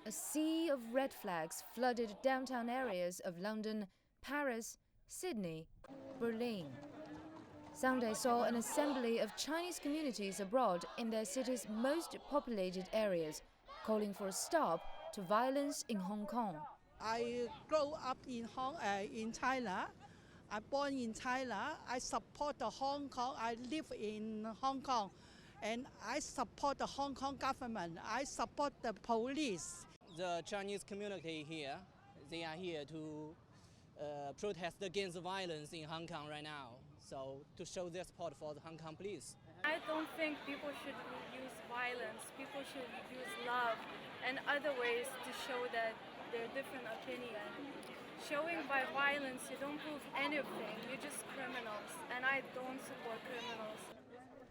a sea of red flags flooded downtown areas of London, Paris, Sydney, Berlin. Sunday saw an assembly of Chinese communities abroad in their city's most populated areas, calling for a stop to violence in Hong Kong. I grew up in China. I'm born in China. I support the Hong Kong. I live in Hong Kong, and I support the Hong Kong government. I support the police. The Chinese community here, they are here to protest against violence in Hong Kong right now. So to show their support for the Hong Kong police. I don't think people should use violence. People should use love and other ways to show that they're different opinion. Showing by violence, you don't prove anything. You're just criminals, and I don't support criminals.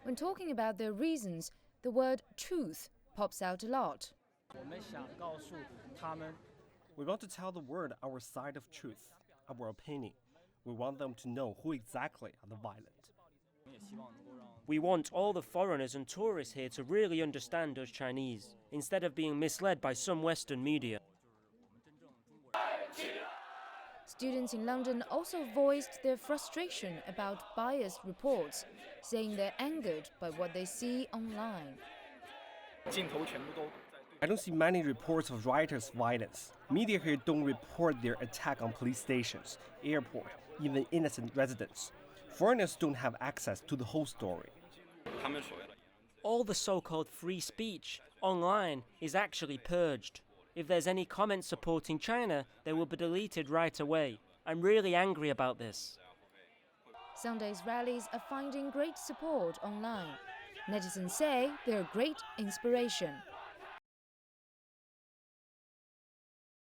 When talking about their reasons, the word truth pops out a lot. We want to tell the world our side of truth, our opinion. We want them to know who exactly are the violent. We want all the foreigners and tourists here to really understand us Chinese, instead of being misled by some Western media. Students in London also voiced their frustration about biased reports, saying they're angered by what they see online. I don't see many reports of rioters' violence. Media here don't report their attack on police stations, airport, even innocent residents. Foreigners don't have access to the whole story. All the so-called free speech online is actually purged. If there's any comment supporting China, they will be deleted right away. I'm really angry about this. Sunday's rallies are finding great support online. Netizens say they're a great inspiration.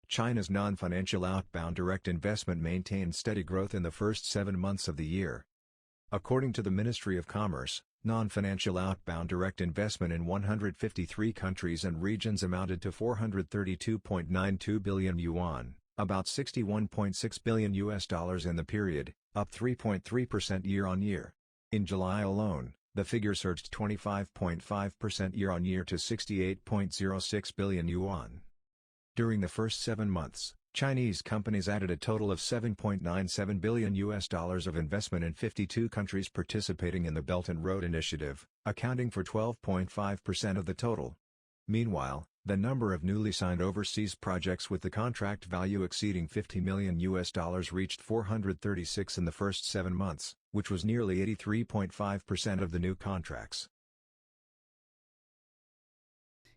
China's non-financial outbound direct investment maintained steady growth in the first 7 months of the year. According to the Ministry of Commerce, non-financial outbound direct investment in 153 countries and regions amounted to 432.92 billion yuan, about $61.6 billion in the period, up 3.3% year-on-year. In July alone, the figure surged 25.5% year-on-year to 68.06 billion yuan. During the first 7 months, Chinese companies added a total of $7.97 billion of investment in 52 countries participating in the Belt and Road Initiative, accounting for 12.5% of the total. Meanwhile, the number of newly signed overseas projects with the contract value exceeding $50 million reached 436 in the first 7 months, which was nearly 83.5% of the new contracts.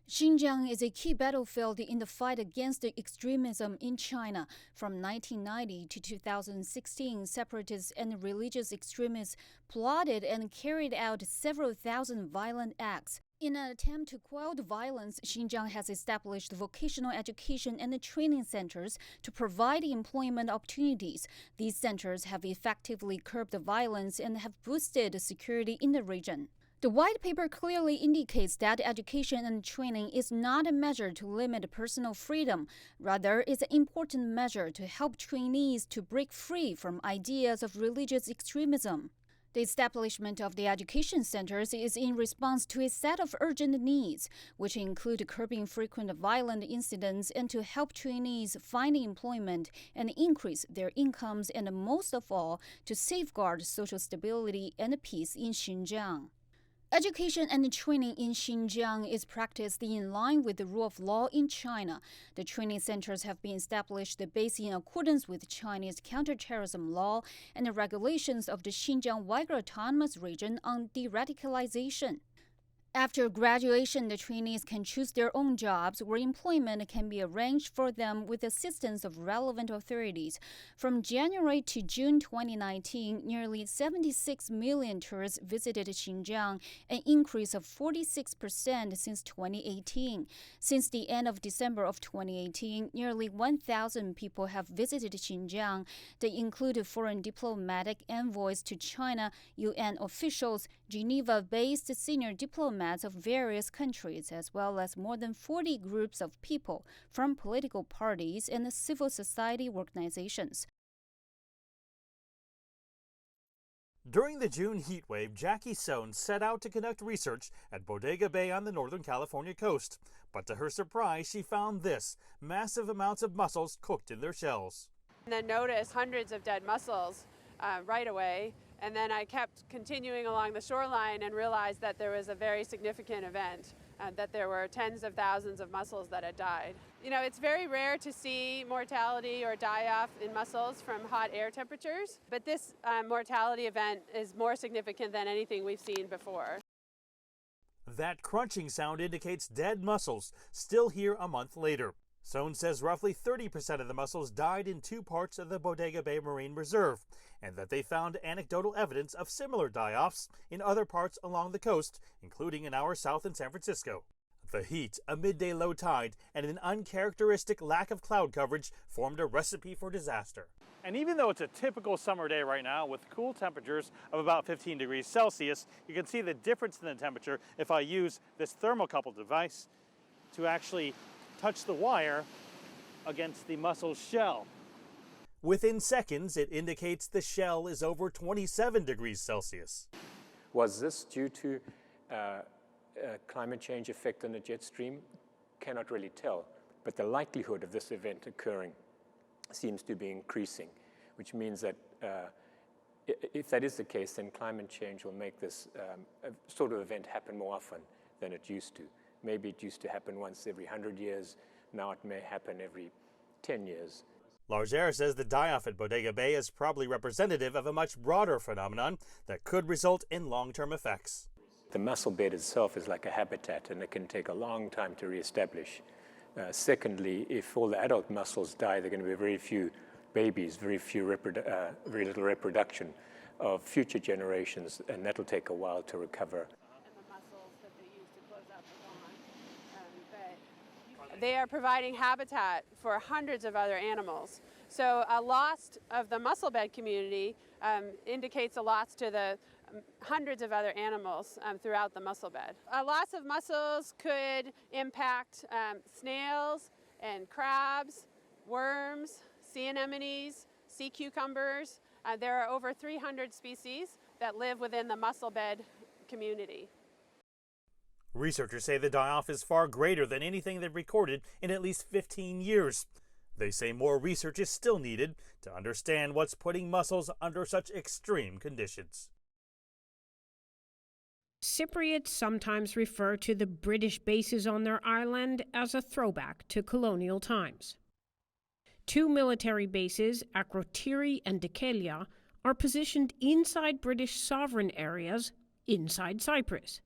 Xinjiang is a key battlefield in the fight against extremism in China. From 1990 to 2016, separatists and religious extremists plotted and carried out several thousand violent acts. In an attempt to quell the violence, Xinjiang has established vocational education and training centers to provide employment opportunities. These centers have effectively curbed the violence and have boosted security in the region. The white paper clearly indicates that education and training is not a measure to limit personal freedom. Rather, it's an important measure to help trainees to break free from ideas of religious extremism. The establishment of the education centers is in response to a set of urgent needs, which include curbing frequent violent incidents and to help trainees find employment and increase their incomes, and most of all, to safeguard social stability and peace in Xinjiang. Education and training in Xinjiang is practiced in line with the rule of law in China. The training centers have been established based in accordance with Chinese counterterrorism law and the regulations of the Xinjiang Uyghur Autonomous Region on de-radicalization. After graduation, the trainees can choose their own jobs where employment can be arranged for them with assistance of relevant authorities. From January to June 2019, nearly 76 million tourists visited Xinjiang, an increase of 46% since 2018. Since the end of December of 2018, nearly 1,000 people have visited Xinjiang. They include foreign diplomatic envoys to China, UN officials, Geneva-based senior diplomats of various countries, as well as more than 40 groups of people from political parties and civil society organizations. During the June heatwave, Jackie Sohn set out to conduct research at Bodega Bay on the Northern California coast. But to her surprise, she found this, massive amounts of mussels cooked in their shells. And then noticed hundreds of dead mussels right away. And then I kept continuing along the shoreline and realized that there was a very significant event, that there were tens of thousands of mussels that had died. You know, it's very rare to see mortality or die-off in mussels from hot air temperatures, but this mortality event is more significant than anything we've seen before. That crunching sound indicates dead mussels, still here a month later. Sohn says roughly 30% of the mussels died in 2 parts of the Bodega Bay Marine Reserve, and that they found anecdotal evidence of similar die-offs in other parts along the coast, including an hour south in San Francisco. The heat, a midday low tide, and an uncharacteristic lack of cloud coverage formed a recipe for disaster. And even though it's a typical summer day right now with cool temperatures of about 15 degrees Celsius, you can see the difference in the temperature if I use this thermocouple device to actually touch the wire against the mussel's shell. Within seconds, it indicates the shell is over 27 degrees Celsius. Was this due to climate change effect on the jet stream? Cannot really tell, but the likelihood of this event occurring seems to be increasing, which means that if that is the case, then climate change will make this sort of event happen more often than it used to. Maybe it used to happen once every 100 years. Now it may happen every 10 years. Largère says the die-off at Bodega Bay is probably representative of a much broader phenomenon that could result in long-term effects. The mussel bed itself is like a habitat, and it can take a long time to reestablish. Secondly, if all the adult mussels die, there are going to be very few babies, very little reproduction of future generations, and that'll take a while to recover. They are providing habitat for hundreds of other animals. So a loss of the mussel bed community indicates a loss to the hundreds of other animals throughout the mussel bed. A loss of mussels could impact snails and crabs, worms, sea anemones, sea cucumbers. There are over 300 species that live within the mussel bed community. Researchers say the die-off is far greater than anything they've recorded in at least 15 years. They say more research is still needed to understand what's putting mussels under such extreme conditions. Cypriots sometimes refer to the British bases on their island as a throwback to colonial times. 2 military bases, Akrotiri and Dikelia, are positioned inside British sovereign areas inside Cyprus.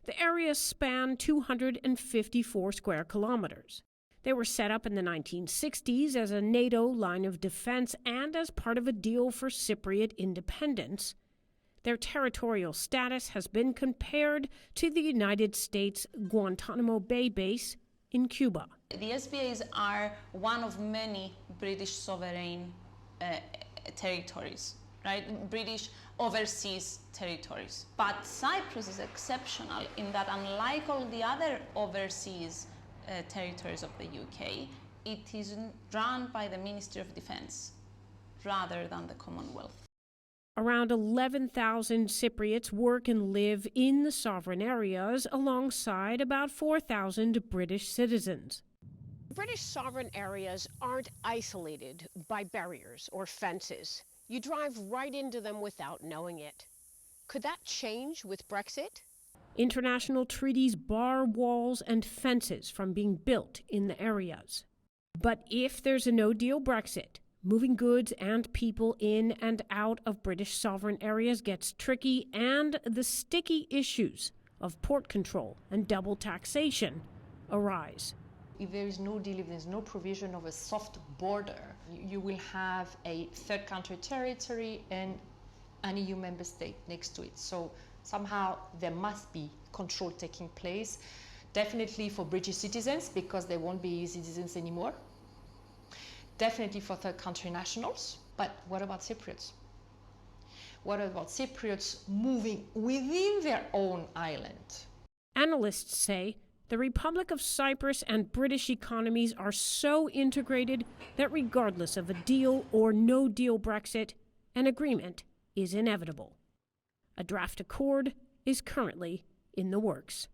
The areas span 254 square kilometers. They were set up in the 1960s as a NATO line of defense and as part of a deal for Cypriot independence. Their territorial status has been compared to the United States Guantanamo Bay base in Cuba. The SBAs are one of many British sovereign territories, right? British overseas territories. But Cyprus is exceptional in that, unlike all the other overseas territories of the UK, it is run by the Ministry of Defence rather than the Commonwealth. Around 11,000 Cypriots work and live in the sovereign areas alongside about 4,000 British citizens. British sovereign areas aren't isolated by barriers or fences. You drive right into them without knowing it. Could that change with Brexit? International treaties bar walls and fences from being built in the areas. But if there's a no-deal Brexit, moving goods and people in and out of British sovereign areas gets tricky, and the sticky issues of port control and double taxation arise. If there is no deal, if there's no provision of a soft border, you will have a third country territory and an EU member state next to it. So somehow there must be control taking place, definitely for British citizens because they won't be EU citizens anymore. Definitely for third country nationals, but what about Cypriots? What about Cypriots moving within their own island? Analysts say the Republic of Cyprus and British economies are so integrated that regardless of a deal or no-deal Brexit, an agreement is inevitable. A draft accord is currently in the works.